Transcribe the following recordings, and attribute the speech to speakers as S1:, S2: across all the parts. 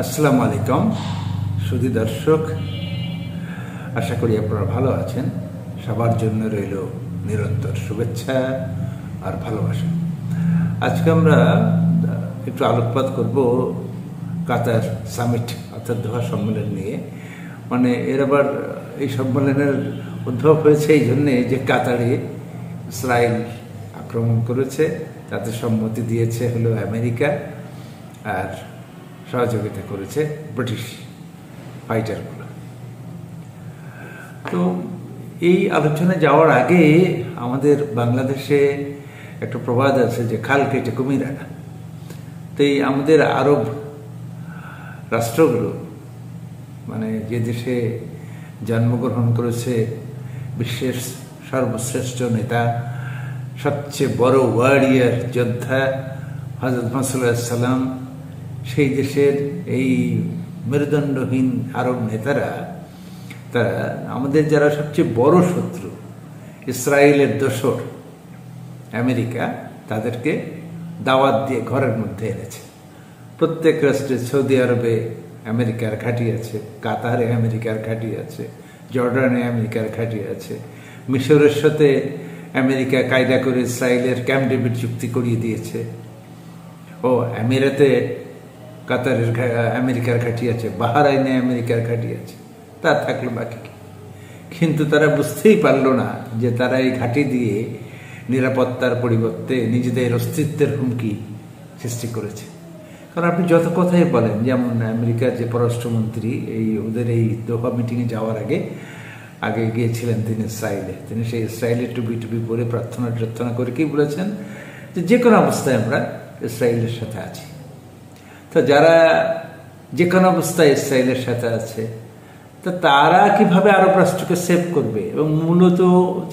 S1: আসসালামু আলাইকুম সুধী দর্শক, আশা করি আপনারা ভালো আছেন। সবার জন্য রইল নিরন্তর শুভেচ্ছা আর ভালোবাসা। আজকে আমরা একটু আলোকপাত করব কাতার সামিট অর্থাৎ দোহা সম্মেলন নিয়ে। মানে এর আবার এই সম্মেলনের উদ্ভব হয়েছে এই জন্যে যে কাতারে ইসরায়েল আক্রমণ করেছে, তাতে সম্মতি দিয়েছে হলো আমেরিকা আর সহযোগিতা করেছে ব্রিটিশ ফাইটারগুলো। তো এই আলোচনায় যাওয়ার আগে আমাদের বাংলাদেশে একটা প্রবাদ আছে যে খাল কেটে কুমির আনা। তো এই আমাদের আরব রাষ্ট্রগুলো, মানে যে দেশে জন্মগ্রহণ করেছে বিশ্বের সর্বশ্রেষ্ঠ নেতা, সবচেয়ে বড় ওয়ারিয়ার যোদ্ধা হযরত মুহাম্মদ সাল্লাল্লাহু আলাইহি ওয়াসাল্লাম, সেই দেশের এই মেরুদণ্ডহীন আরব নেতারা, তারা আমাদের যারা সবচেয়ে বড় শত্রু ইসরায়েলের দোসর আমেরিকা, তাদেরকে দাওয়াত দিয়ে ঘরের মধ্যে এনেছে। প্রত্যেক রাষ্ট্রে, সৌদি আরবে আমেরিকার ঘাঁটি আছে, কাতারে আমেরিকার ঘাঁটি আছে, জর্ডানে আমেরিকার ঘাঁটি আছে, মিশরের সাথে আমেরিকা কায়দা করে ইসরায়েলের ক্যাম্প ডেভিড চুক্তি করিয়ে দিয়েছে। ও আমিরাতে কাতারের আমেরিকার ঘাঁটি আছে, বাহরাইনে আমেরিকার ঘাঁটি আছে, তা থাকলো বাকি কি? কিন্তু তারা বুঝতেই পারলো না যে তারা এই ঘাঁটি দিয়ে নিরাপত্তার পরিবর্তে নিজেদের অস্তিত্বের হুমকি সৃষ্টি করেছে। কারণ আপনি যত কথাই বলেন, যেমন আমেরিকার যে পররাষ্ট্রমন্ত্রী এই ওদের এই দোহা মিটিংয়ে যাওয়ার আগে গিয়েছিলেন তিনি ইসরায়েলে। তিনি সেই ইসরায়েলের টুপি পরে প্রার্থনা করে কি বলেছেন যে কোনো অবস্থায় আমরা ইসরায়েলের সাথে আছি। তো যারা যে কোনো অবস্থায় ইসরায়েলের সাথে আছে, তো তারা কিভাবে আরব রাষ্ট্রকে সেভ করবে? এবং মূলত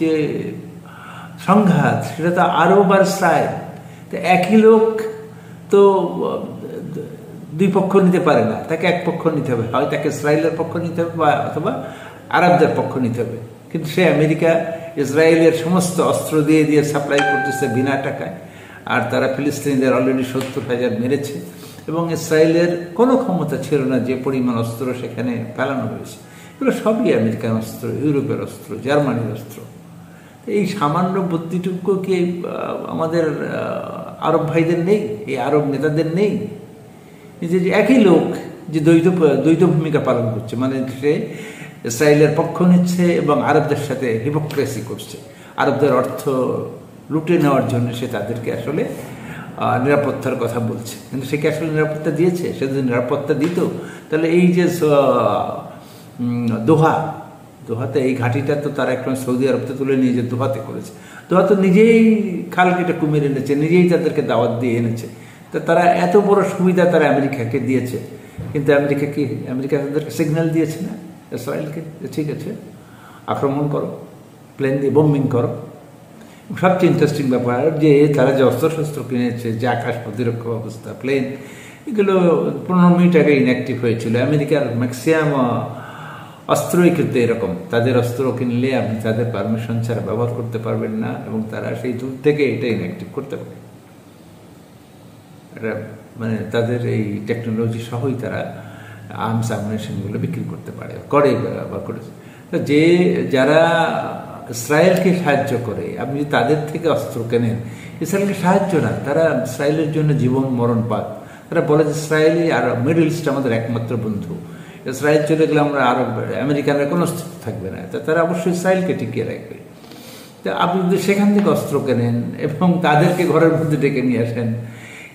S1: যে সংঘাত, সেটা তো আরব আর ইসরায়েল। তো একই লোক তো দুই পক্ষ নিতে পারে না, তাকে এক পক্ষ নিতে হবে। হয় তাকে ইসরায়েলের পক্ষ নিতে হবে অথবা আরবদের পক্ষ নিতে হবে। কিন্তু সে আমেরিকা ইসরায়েলের সমস্ত অস্ত্র দিয়ে সাপ্লাই করতেছে বিনা টাকায়, আর তারা ফিলিস্তিনিদের অলরেডি 70,000 মেরেছে, এবং ইসরায়েলের কোনো ক্ষমতা ছিল না যে পরিমাণ অস্ত্র সেখানে ফেলানো হয়েছে। এগুলো সবই আমেরিকান অস্ত্র, ইউরোপের অস্ত্র, জার্মানির অস্ত্র। এই সামান্য বুদ্ধিটুকু কি আমাদের আরব ভাইদের নেই? এই আরব নেতাদের নেই? যে একই লোক যে দ্বৈত ভূমিকা পালন করছে, মানে সে ইসরায়েলের পক্ষ নিচ্ছে এবং আরবদের সাথে হিপোক্রেসি করছে। আরবদের অর্থ লুটে নেওয়ার জন্য সে তাদেরকে আসলে নিরাপত্তার কথা বলছে, কিন্তু সে কি আসলে নিরাপত্তা দিয়েছে? সে যদি নিরাপত্তা দিত, তাহলে এই যে দোহাতে এই ঘাঁটিটা তো তারা একদম সৌদি আরবতে তুলে নিয়ে যে দোহাতে করেছে। দোহা তো নিজেই খাল কেটে কুমির এনেছে, নিজেই তাদেরকে দাওয়াত দিয়ে এনেছে। তো তারা এত বড় সুবিধা তারা আমেরিকাকে দিয়েছে, কিন্তু আমেরিকা তাদেরকে সিগন্যাল দিয়েছে না ইসরায়েলকে, ঠিক আছে আক্রমণ করো, প্লেন দিয়ে বোম্বিং করো। সবচেয়ে ইন্টারেস্টিং ব্যাপার যে তারা যে অস্ত্রশস্ত্র কিনেছে, যে আকাশ প্রতিরক্ষা ব্যবস্থা, প্লেন, এগুলো 15 মিনিট আগে ইনঅ্যাক্টিভ হয়েছিল। আমেরিকার ম্যাক্সিমাম অস্ত্রই কিন্তু এরকম, তাদের অস্ত্র কিনলে আপনি তাদের পারমিশন ছাড়া ব্যবহার করতে পারবেন না, এবং তারা সেই দূর থেকে এটা ইনঅ্যাক্টিভ করতে পারে। এটা মানে তাদের এই টেকনোলজি সহই তারা আর্মস অ্যামুনিশনগুলো বিক্রি করতে পারে, বা করেছে। তো যারা ইসরায়েলকে সাহায্য করে, আপনি যদি তাদের থেকে অস্ত্র কেনেন, ইসরায়েলকে সাহায্য না, তারা ইসরায়েলের জন্য জীবন মরণ পাক। তারা বলে যে ইসরায়েলি আর মিডল ইস্ট আমাদের একমাত্র বন্ধু, ইসরায়েল চলে গেলে আমরা আমেরিকানরা কোনো অস্তিত্ব থাকবে না। তা তারা অবশ্যই ইসরায়েলকে টিকিয়ে রাখবে। তো আপনি যদি সেখান থেকে অস্ত্র কেনেন এবং তাদেরকে ঘরের মধ্যে ডেকে নিয়ে আসেন,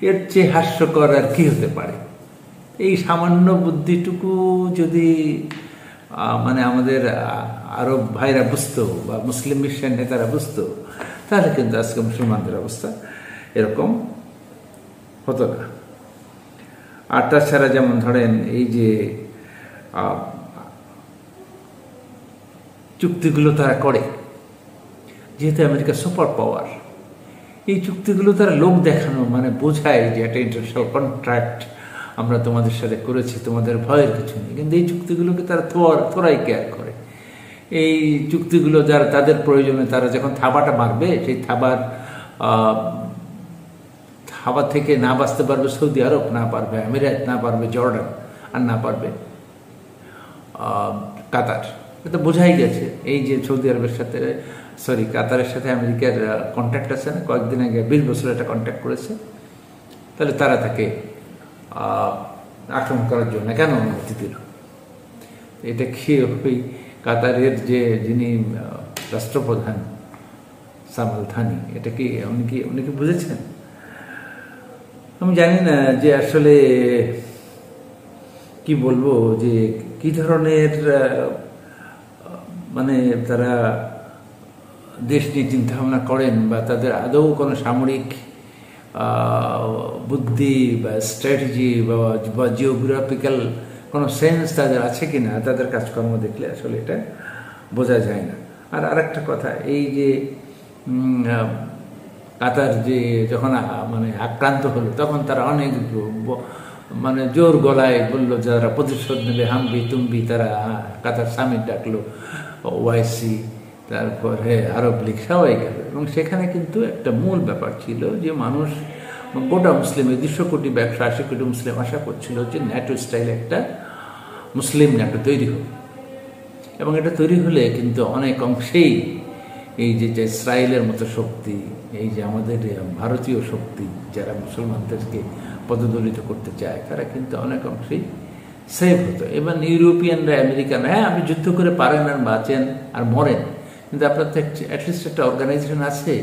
S1: এর চেয়ে হাস্যকর আর কি হতে পারে? এই সামান্য বুদ্ধিটুকু যদি মানে আমাদের আরব ভাইরা বুঝতো বা মুসলিম বিশ্বের নেতারা বুঝতো, তাহলে কিন্তু আজকে মুসলমানদের অবস্থা এরকম হতো না। আর তাছাড়া যেমন ধরেন এই যে চুক্তিগুলো তারা করে, যেহেতু আমেরিকা সুপার পাওয়ার, এই চুক্তিগুলো তারা লোক দেখানো, মানে বোঝায় যে একটা ইন্টারন্যাশনাল কন্ট্রাক্ট আমরা তোমাদের সাথে করেছি, তোমাদের ভয়ের কিছু নেই। কিন্তু এই চুক্তিগুলোকে তারা থোড়াই কেয়ার করে। এই চুক্তিগুলো যারা তাদের প্রয়োজনে, তারা যখন থাবাটা মারবে, সেই থাবা থেকে না বাঁচতে পারবে সৌদি আরব, না পারবে আমিরাত, না পারবে জর্ডান, আর না পারবে কাতার। এটা বোঝাই গেছে। এই যে সৌদি আরবের সাথে কাতারের সাথে আমেরিকার কন্ট্যাক্ট আছে না, কয়েকদিন আগে 20 বছর একটা কন্ট্যাক্ট করেছে, তাহলে তারা তাকে আক্রমণ করার জন্য কেন অনুমতি দিল? এটা কি ওই কাতারের যিনি রাষ্ট্রপ্রধান সামাল থানি, এটা কি উনি কি বুঝেছেন? আমি জানি না যে আসলে কি বলবো, যে কি ধরনের মানে তারা দেশ নিয়ে চিন্তা ভাবনা করেন, বা তাদের আদৌ কোনো সামরিক বুদ্ধি বা স্ট্র্যাটেজি বা জিওগ্রাফিক্যাল কোনো সেন্স তাদের আছে কিনা, তাদের কাজকর্ম দেখলে আসলে এটা বোঝা যায় না। আর আরেকটা কথা, এই যে কাতার যে যখন মানে আক্রান্ত হলো, তখন তারা অনেক মানে জোর গলায় বললো যারা প্রতিশোধ নেবে, হামবি তুমবি, তারা কাতার সামিট ডাকলো, ওআইসি, তারপরে আরব লীগ, সবাই গেল। এবং সেখানে কিন্তু একটা মূল ব্যাপার ছিল যে মানুষ, গোটা মুসলিম, 200 কোটি বা 180 কোটি মুসলিম আশা করছিল যে ন্যাটো স্টাইলে একটা মুসলিম ন্যাটো তৈরি হবে। এবং এটা তৈরি হলে কিন্তু অনেক অংশেই এই যে ইসরায়েলের মতো শক্তি, এই যে আমাদের ভারতীয় শক্তি যারা মুসলমানদেরকে পদদলিত করতে চায়, তারা কিন্তু অনেক অংশেই সেভ হতো। এবং ইউরোপিয়ানরা, আমেরিকানরা, হ্যাঁ আপনি যুদ্ধ করে পারেন আর বাঁচেন আর মরেন, কিন্তু আপনার তো অ্যাটলিস্ট একটা অর্গানাইজেশন আছে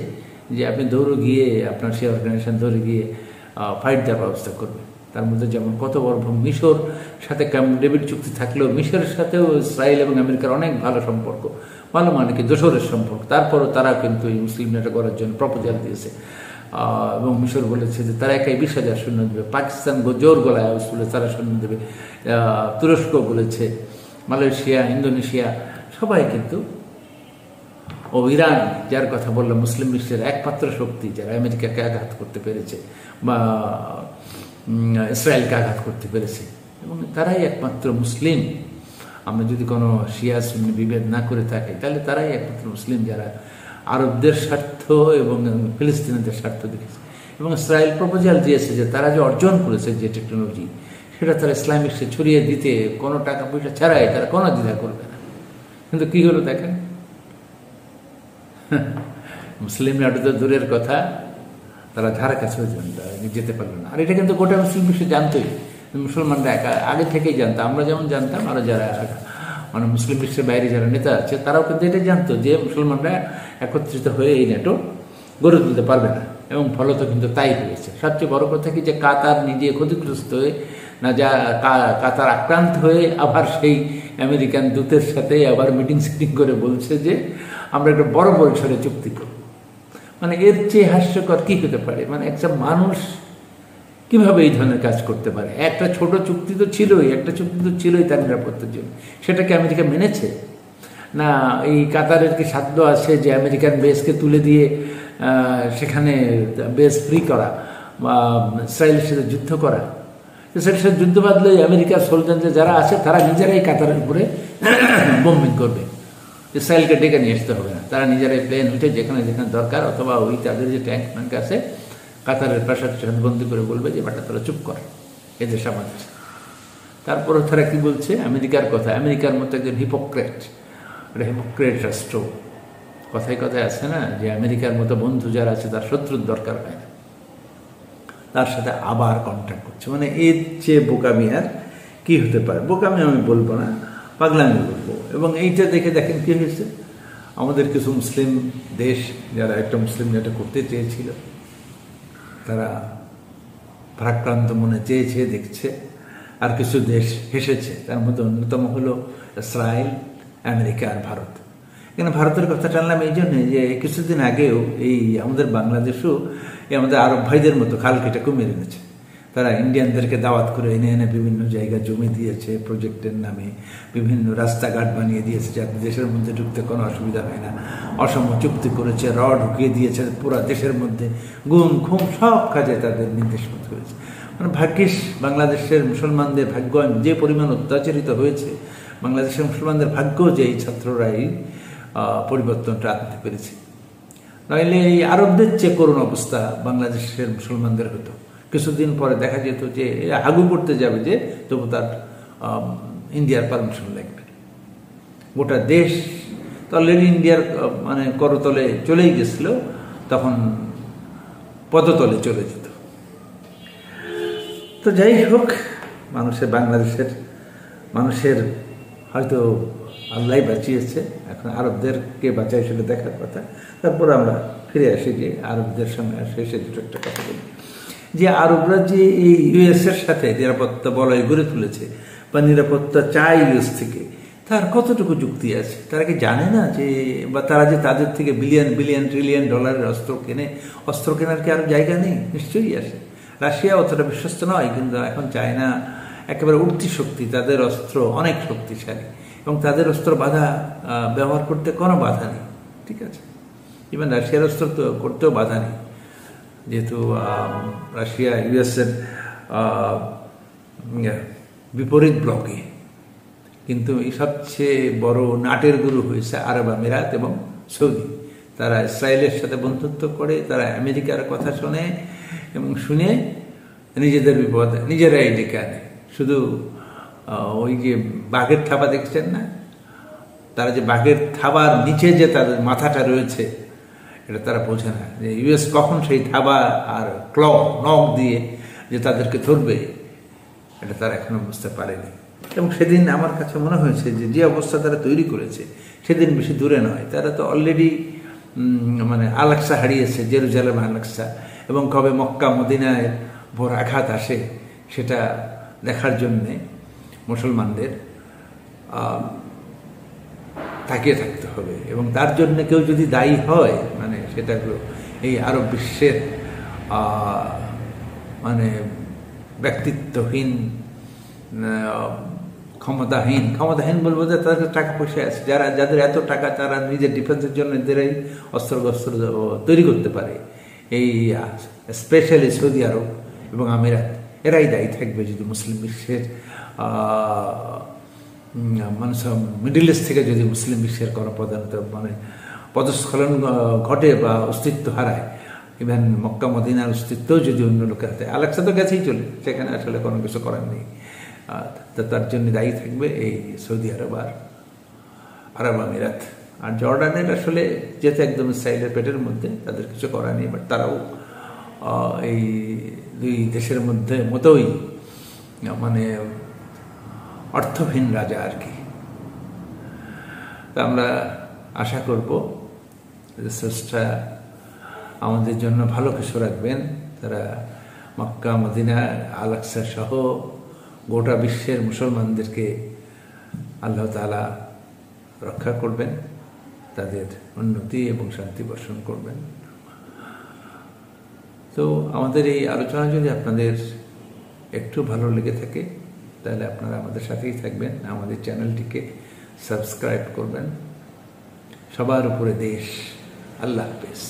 S1: যে আপনি দৌড়ে গিয়ে আপনার সেই অর্গানাইজেশন ধরে গিয়ে ফাইট দেওয়ার ব্যবস্থা করবে। তার মধ্যে যেমন কত বড় মিশর সাথে ক্যাম্প ডেভিড চুক্তি থাকলেও মিশরের সাথেও ইসরায়েল এবং আমেরিকার অনেক ভালো সম্পর্ক, ভালো মানে কি দোসরের সম্পর্ক। তারপরও তারা কিন্তু এই মুসলিম নেতা করার জন্য প্রপোজাল দিয়েছে, এবং মিশর বলেছে যে তারা একাই 20,000 সৈন্য দেবে। পাকিস্তান জোর গলায় বলে তারা সৈন্য দেবে। তুরস্ক বলেছে, মালয়েশিয়া, ইন্দোনেশিয়া, সবাই কিন্তু, ও ইরান যার কথা বললাম, মুসলিম বিশ্বের একমাত্র শক্তি যারা আমেরিকাকে আঘাত করতে পেরেছে বা ইসরায়েলকে আঘাত করতে পেরেছে, এবং তারাই একমাত্র মুসলিম। আমরা যদি কোনো শিয়া সুন্নি বিভেদ না করে থাকি, তাহলে তারাই একমাত্র মুসলিম যারা আরবদের স্বার্থ এবং ফিলিস্তিনিদের স্বার্থ দেখেছে। এবং ইসরায়েল প্রপোজাল দিয়েছে যে তারা যে অর্জন করেছে যে টেকনোলজি, সেটা তারা ইসলামিক ছড়িয়ে দিতে কোনো টাকা পয়সা ছাড়াই তারা কোনো দ্বিধা করবে না। কিন্তু কি হলো দেখেন, মুসলিম নাটু তো দূরের কথা, তারা ধারা কাছে যেতে পারলো না। আর এটা কিন্তু গোটা মুসলিম বিশ্ব জানতোই, মুসলমানরা আগে থেকেই জানতো, আমরা যেমন জানতাম, আরো যারা মানে মুসলিম বিশ্বের বাইরে যারা নেতা আছে তারাও কিন্তু এটা জানতো যে মুসলমানরা একত্রিত হয়ে এই ন্যাটো গড়ে তুলতে পারবে না। এবং ফলত কিন্তু তাই হয়েছে। সবচেয়ে বড় কথা কি, যে কাতার নিজে ক্ষতিগ্রস্ত হয়ে না, যা কাতার আক্রান্ত হয়ে আবার সেই আমেরিকান দূতের সাথে আবার মিটিং করে বলছে যে আমরা একটা বড় পরিসরে চুক্তি করব। মানে এর চেয়ে হাস্যকর কি হতে পারে? মানে একটা মানুষ কিভাবে এই ধরনের কাজ করতে পারে? একটা ছোট চুক্তি তো ছিলই, তার নিরাপত্তার জন্য। সেটাকে আমেরিকা মেনেছে না? এই কাতারের কি সাধ্য আছে যে আমেরিকান বেসকে তুলে দিয়ে সেখানে বেস ফ্রি করা বা ইসরায়েলের সাথে যুদ্ধ করা? ইসরায়েলের সাথে যুদ্ধ বাঁধলে আমেরিকার সোলজারদের যারা আছে তারা নিজেরাই কাতারের উপরে বোম্বিং করবে, ইসরায়েলকে ডেকে নিয়ে আসতে হবে না। তারা নিজেরাই প্লেন উঠে যেখানে যেখানে দরকার, অথবা ওই তাদের যে ট্যাঙ্ক ম্যাঙ্ক আছে কাতারের প্রাসাদ বন্দি করে বলবে যে বাটা তারা চুপ কর, এদের সমাজ। তারপরে তারা কি বলছে আমেরিকার কথা, আমেরিকার মতো একজন হিপোক্রেট রাষ্ট্র। কথায় কথায় আছে না যে আমেরিকার মতো বন্ধু যারা আছে তার শত্রুর দরকার হয় না, তার সাথে আবার কন্ট্যাক্ট করছে। মানে এর চেয়ে বোকামি আর কি হতে পারে? বোকামি আমি বলবো না, পাগলামি বলবো। এবং এইটা দেখে দেখেন কি হয়েছে, আমাদের কিছু মুসলিম দেশ যারা একটা মুসলিম যেটা করতে চেয়েছিল, তারা ভারাক্রান্ত মনে চেয়েছে, দেখছে, আর কিছু দেশ হেসেছে। তার মধ্যে অন্যতম হলো ইসরায়েল, আমেরিকা আর ভারত। এখানে ভারতের কথা টানলাম এই জন্যে যে কিছুদিন আগেও এই আমাদের বাংলাদেশও আমাদের আরব ভাইদের মতো খাল কেটে কমিয়ে এনেছে। তারা ইন্ডিয়ানদেরকে দাওয়াত করে এনে এনে বিভিন্ন জায়গায় জমি দিয়েছে প্রজেক্টের নামে, বিভিন্ন রাস্তাঘাট বানিয়ে দিয়েছে যাতে দেশের মধ্যে ঢুকতে কোনো অসুবিধা হয় না। অসম চুক্তি করেছে, ঢুকিয়ে দিয়েছে পুরো দেশের মধ্যে, গুম খুম সব কাজে তাদের নির্দেশ করতে হয়েছে। মানে ভাগ্যিস বাংলাদেশের মুসলমানদের ভাগ্য যে পরিমাণ অত্যাচারিত হয়েছে, বাংলাদেশের মুসলমানদের ভাগ্য যে এই ছাত্ররাই পরিবর্তনটা আনতে পেরেছে। নইলে এই আরবদের চেয়ে করুণ অবস্থা বাংলাদেশের মুসলমানদের হতো। কিছুদিন পরে দেখা যেত যে হাগু করতে যাবে যে তবু তার ইন্ডিয়ার পারমিশন লাগবে। গোটা দেশ তো অলরেডি ইন্ডিয়ার মানে করতলে চলেই গেছিল, তখন পদতলে চলে যেত। তো যাই হোক, বাংলাদেশের মানুষের হয়তো আল্লাহ বাঁচিয়েছে, এখন আরবদেরকে বাঁচায় সেটা দেখার কথা। তারপর আমরা ফিরে আসি যে আরবদের সঙ্গে এসে দুটো একটা কথা বলি, যে আরবরা যে এই ইউএসের সাথে নিরাপত্তা বলয় গড়ে তুলেছে বা নিরাপত্তা চায় ইউএস থেকে, তার কতটুকু যুক্তি আছে? তারা কি জানে না যে, বা তারা যে তাদের থেকে বিলিয়ন বিলিয়ন ট্রিলিয়ন ডলারের অস্ত্র কেনে, অস্ত্র কেনার কি আরো জায়গা নেই? নিশ্চয়ই আছে। রাশিয়া অতটা বিশ্বস্ত নয়, কিন্তু এখন চায়না একেবারে উঠতি শক্তি, তাদের অস্ত্র অনেক শক্তিশালী এবং তাদের অস্ত্র ব্যবহার করতে কোনো বাধা নেই। ঠিক আছে, ইভেন রাশিয়ার অস্ত্র তো করতেও বাধা নেই, যেহেতু রাশিয়া ইউএসের বিপরীত ব্লকে। কিন্তু এই সবচেয়ে বড় নাটের গুরু হয়েছে আরব আমিরাত এবং সৌদি। তারা ইসরায়েলের সাথে বন্ধুত্ব করে, তারা আমেরিকার কথা শোনে এবং শুনে নিজেদের বিপদ নিজেরাই ডেকে আনে। শুধু ওই যে বাঘের থাবা দেখছেন না, তারা যে বাঘের থাবার নিচে যে তাদের মাথাটা রয়েছে, এটা তারা বোঝে না যে ইউএস কখন সেই থাবা আর নখ দিয়ে যে তাদেরকে ধরবে, এটা তারা এখনো বুঝতে পারেনি। এবং সেদিন আমার কাছে মনে হয়েছে যে অবস্থা তারা তৈরি করেছে সেদিন বেশি দূরে নয়। তারা তো অলরেডি মানে আলাক্সা হারিয়েছে, জেরুজালেম আলাক্সা, এবং কবে মক্কা মদিনায় ভোর আঘাত আসে সেটা দেখার জন্যে মুসলমানদের তাকিয়ে থাকতে হবে। এবং তার জন্য কেউ যদি দায়ী হয়, মানে সেটা হলো এই আরব বিশ্বের মানে ব্যক্তিত্বহীন, ক্ষমতাহীন বলবো যে তাদের টাকা পয়সা আছে, যাদের এত টাকা, তারা নিজের ডিফেন্সের জন্য নিজেরাই অস্ত্র তৈরি করতে পারে। এই স্পেশালি সৌদি আরব এবং আমিরাত, এরাই দায়ী থাকবে যদি মুসলিম বিশ্বের মানে মিডল ইস্ট থেকে যদি মুসলিম বিশ্বের কোনো পদস্খলন ঘটে বা অস্তিত্ব হারায়। ইভেন মক্কা মদিনার অস্তিত্বও যদি অন্য লোকের হাতে, আলাক্সা তো গেছেই চলে, সেখানে আসলে কোনো কিছু করার নেই। তার জন্য দায়ী থাকবে এই সৌদি আরব আর আরব আমিরাত। আর জর্ডানের আসলে যেহেতু একদম ইসরায়েলের পেটের মধ্যে, তাদের কিছু করার নেই, বাট তারাও এই দুই দেশের মতোই মানে অর্থহীন রাজা আর কি। তা আমরা আশা করব যে স্রষ্টা আমাদের জন্য ভালো কিছু রাখবেন। তারা মক্কা মদিনা আলাক্সা সহ গোটা বিশ্বের মুসলমানদেরকে আল্লাহ তাআলা রক্ষা করবেন, তাদের উন্নতি এবং শান্তি বর্ষণ করবেন। তো আমাদের এই আলোচনা যদি আপনাদের একটু ভালো লেগে থাকে, তাহলে আপনারা আমাদের সাথেই থাকবেন, আমাদের চ্যানেলটিকে সাবস্ক্রাইব করবেন। সবার উপরে দেশ। আল্লাহ হাফেজ।